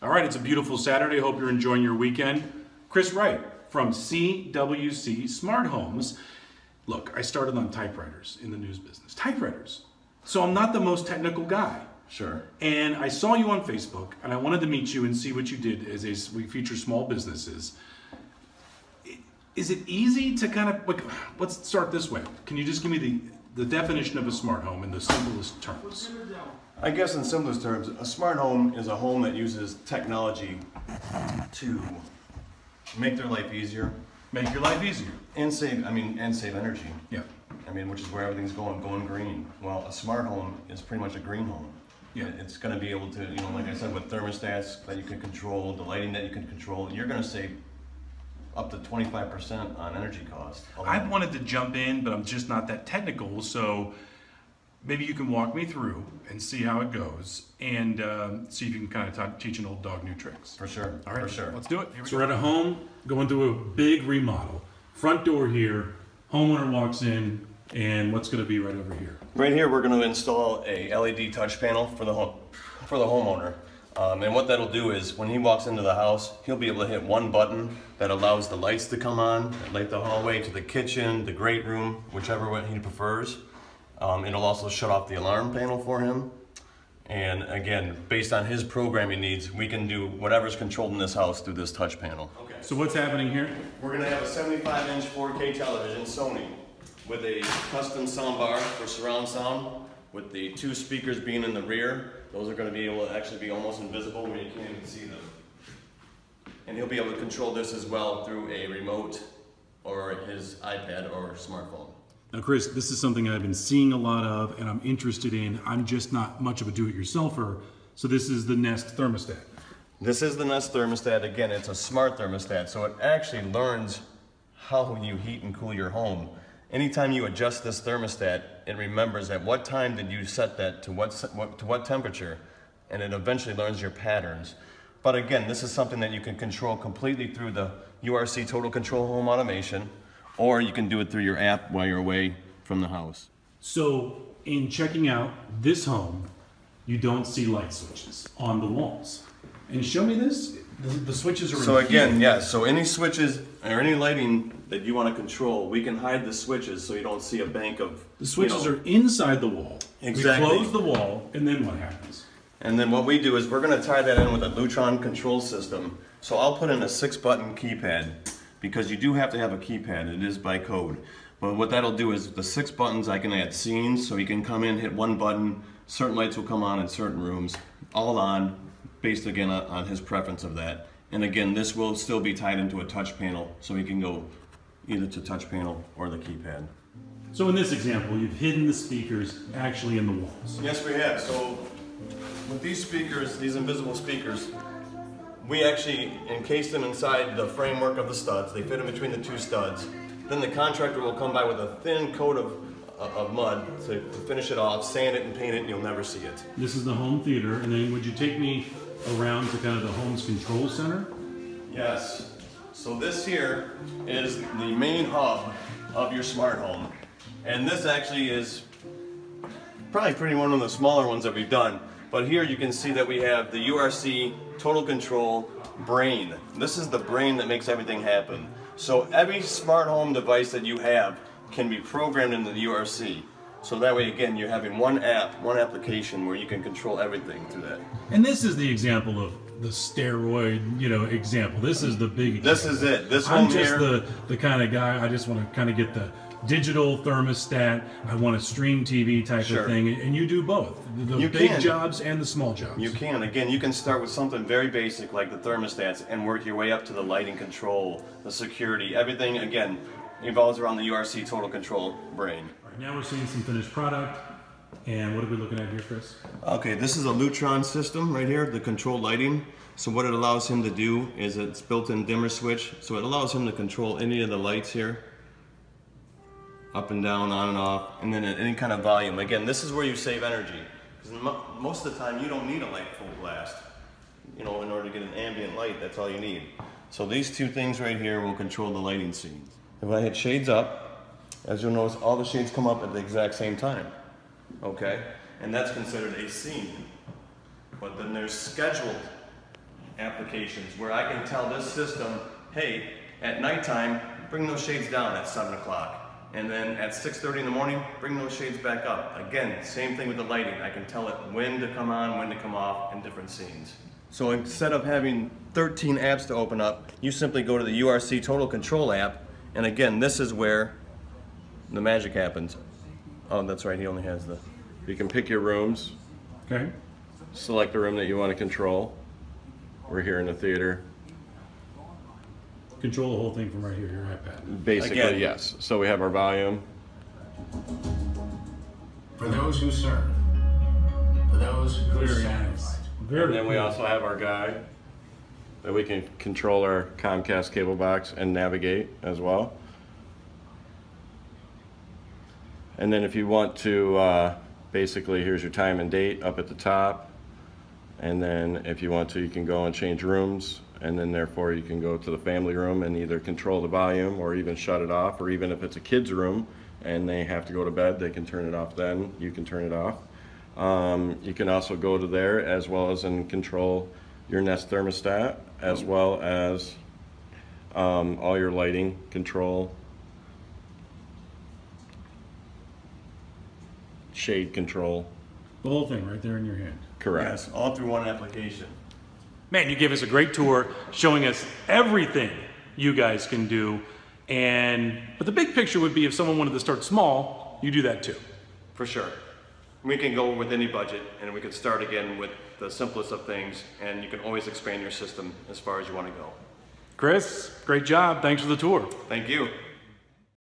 All right, it's a beautiful Saturday. Hope you're enjoying your weekend. Chris Wright from CWC Smart Homes. Look, I started on typewriters in the news business. Typewriters. So I'm not the most technical guy. Sure. And I saw you on Facebook, and I wanted to meet you and see what you did as we feature small businesses. Is it easy to kind of, like, let's start this way. Can you just give me the definition of a smart home in the simplest terms? I guess in simplest terms, a smart home is a home that uses technology to make their life easier. Make your life easier. And save energy. Yeah. Which is where everything's going green. Well, a smart home is pretty much a green home. Yeah. It's going to be able to, like I said, with thermostats that you can control, the lighting that you can control, you're going to save up to 25% on energy costs. I've wanted to jump in, but I'm just not that technical, so maybe you can walk me through and see how it goes, and see if you can kind of teach an old dog new tricks. For sure. All right, for sure. Let's do it. So we're at a home, going through a big remodel. Front door here, homeowner walks in, and what's going to be right over here? Right here, we're going to install a LED touch panel for the homeowner. And what that'll do is, when he walks into the house, he'll be able to hit one button that allows the lights to come on, light the hallway to the kitchen, the great room, whichever one he prefers. It'll also shut off the alarm panel for him. And again, based on his programming needs, we can do whatever's controlled in this house through this touch panel. Okay. So what's happening here? We're going to have a 75-inch 4K television, Sony, with a custom soundbar for surround sound, with the 2 speakers being in the rear. Those are going to be able to actually be almost invisible where you can't even see them. And he'll be able to control this as well through a remote or his iPad or smartphone. Now, Chris, this is something I've been seeing a lot of and I'm interested in. I'm just not much of a do-it-yourselfer, so this is the Nest thermostat. This is the Nest thermostat. Again, it's a smart thermostat, so it actually learns how you heat and cool your home. Anytime you adjust this thermostat, it remembers at what time did you set that to what temperature, and it eventually learns your patterns. But again, this is something that you can control completely through the URC Total Control Home Automation, or you can do it through your app while you're away from the house. So in checking out this home, you don't see light switches on the walls. And show me this. The switches are so in again, here. yes. So any switches or any lighting that you want to control, we can hide the switches so you don't see a bank of. The switches are inside the wall. Exactly. We close the wall, and then what happens? And then what we do is we're going to tie that in with a Lutron control system. So I'll put in a 6-button keypad, because you do have to have a keypad. It is by code. But what that'll do is the 6 buttons, I can add scenes, so he can come in, hit one button, certain lights will come on in certain rooms, all on, based again on his preference of that. And again, this will still be tied into a touch panel, so he can go either to touch panel or the keypad. So in this example, you've hidden the speakers actually in the walls. Yes, we have. So with these speakers, these invisible speakers, we actually encase them inside the framework of the studs. They fit in between the 2 studs. Then the contractor will come by with a thin coat of mud to finish it off, sand it and paint it, and you'll never see it. This is the home theater, and then would you take me around to kind of the home's control center? Yes. So this here is the main hub of your smart home. And this actually is probably one of the smaller ones that we've done. But here you can see that we have the URC Total Control brain. This is the brain that makes everything happen. So every smart home device that you have can be programmed into the URC. So that way, again, you're having one app, one application where you can control everything through that. And this is the example of the steroid, example. This is the big example. This is it. This home I'm just here, the kind of guy, I just want to kind of get the digital thermostat. I want a stream TV type of thing. And you do both. The big jobs and the small jobs. You can. Again, you can start with something very basic like the thermostats and work your way up to the lighting control, the security. Everything, again, evolves around the URC Total Control brain. All right, now we're seeing some finished product. And what are we looking at here, Chris? Okay, this is a Lutron system right here, the control lighting. So what it allows him to do is it's built-in dimmer switch. So it allows him to control any of the lights here, up and down, on and off, and then at any kind of volume. Again, this is where you save energy. Because most of the time you don't need a light full blast. In order to get an ambient light, that's all you need. So these 2 things right here will control the lighting scenes. If I hit shades up, as you'll notice, all the shades come up at the exact same time. Okay? And that's considered a scene. But then there's scheduled applications where I can tell this system, hey, at nighttime, bring those shades down at 7 o'clock. And then at 6:30 in the morning, bring those shades back up. Again, same thing with the lighting. I can tell it when to come on, when to come off in different scenes. So instead of having 13 apps to open up, you simply go to the URC Total Control app. And again, this is where the magic happens. Oh, that's right, he only has the... You can pick your rooms, Okay. select the room that you want to control. We're here in the theater. Control the whole thing from right here, your iPad. Basically, Again. yes. So we have our volume. For those who serve, for those who are Very satisfied. nice. And Very then we cool. also have our guide that we can control our Comcast cable box and navigate as well. And then if you want to, basically here's your time and date up at the top. And then if you want to, you can go and change rooms. And then therefore you can go to the family room and either control the volume or even shut it off. Or even if it's a kid's room and they have to go to bed, they can turn it off then. You can turn it off. You can also go to there as well as and control your Nest thermostat as well as all your lighting control, shade control. The whole thing right there in your hand. Correct. Yes, all through one application. Man, you gave us a great tour showing us everything you guys can do. But the big picture would be if someone wanted to start small, you do that too. For sure. We can go with any budget and we could start again with the simplest of things, and you can always expand your system as far as you want to go. Chris, great job. Thanks for the tour. Thank you.